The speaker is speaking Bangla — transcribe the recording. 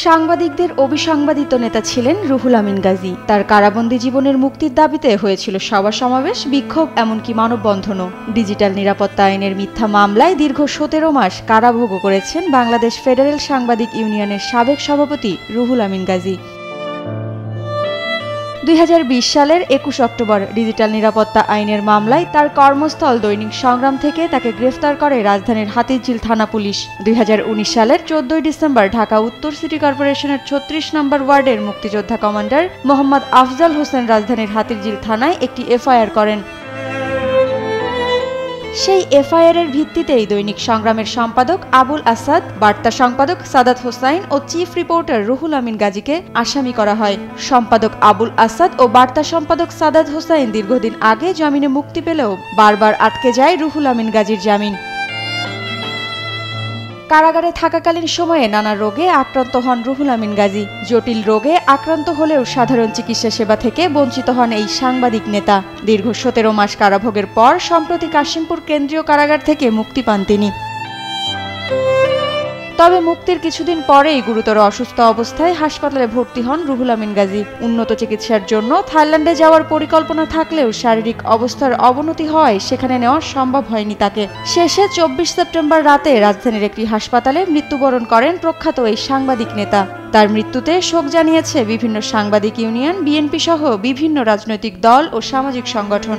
সাংবাদিকদের অবিসংবাদিত নেতা ছিলেন রুহুল আমিন গাজী। তার কারাবন্দী জীবনের মুক্তির দাবিতে হয়েছিল সভা সমাবেশ, বিক্ষোভ, এমনকি মানববন্ধনও। ডিজিটাল নিরাপত্তা আইনের মিথ্যা মামলায় দীর্ঘ ১৭ মাস কারাভোগও করেছেন বাংলাদেশ ফেডারেল সাংবাদিক ইউনিয়নের সাবেক সভাপতি রুহুল আমিন গাজী। ২০২০ সালের ২১ অক্টোবর ডিজিটাল নিরাপত্তা আইনের মামলায় তার কর্মস্থল দৈনিক সংগ্রাম থেকে তাকে গ্রেফতার করে রাজধানীর হাতিরঝিল থানা পুলিশ। ২০১৯ সালের ১৪ ডিসেম্বর ঢাকা উত্তর সিটি কর্পোরেশনের ৩৬ নম্বর ওয়ার্ডের মুক্তিযোদ্ধা কমান্ডার মোহাম্মদ আফজাল হোসেন রাজধানীর হাতিরঝিল থানায় একটি এফআইআর করেন। সেই এফআইআরের ভিত্তিতেই দৈনিক সংগ্রামের সম্পাদক আবুল আসাদ, বার্তা সম্পাদক সাদাত হোসাইন ও চিফ রিপোর্টার রুহুল আমিন গাজীকে আসামি করা হয়। সম্পাদক আবুল আসাদ ও বার্তা সম্পাদক সাদাত হোসাইন দীর্ঘদিন আগে জামিনে মুক্তি পেলেও বারবার আটকে যায় রুহুল আমিন গাজীর জামিন। কারাগারে থাকাকালীন সময়ে নানা রোগে আক্রান্ত হন রুহুল আমিন গাজী। জটিল রোগে আক্রান্ত হলেও সাধারণ চিকিৎসা সেবা থেকে বঞ্চিত হন এই সাংবাদিক নেতা। দীর্ঘ ১৭ মাস কারাভোগের পর সম্প্রতি কাশিমপুর কেন্দ্রীয় কারাগার থেকে মুক্তি পান তিনি। তবে মুক্তির কিছুদিন পরেই গুরুতর অসুস্থ অবস্থায় হাসপাতালে ভর্তি হন রুহুল আমিন গাজী। উন্নত চিকিৎসার জন্য থাইল্যান্ডে যাওয়ার পরিকল্পনা থাকলেও শারীরিক অবস্থার অবনতি হওয়ায় সেখানে নেওয়া সম্ভব হয়নি তাকে। শেষে ২৪ সেপ্টেম্বর রাতে রাজধানীর একটি হাসপাতালে মৃত্যুবরণ করেন প্রখ্যাত এই সাংবাদিক নেতা। তার মৃত্যুতে শোক জানিয়েছে বিভিন্ন সাংবাদিক ইউনিয়ন, বিএনপি সহ বিভিন্ন রাজনৈতিক দল ও সামাজিক সংগঠন।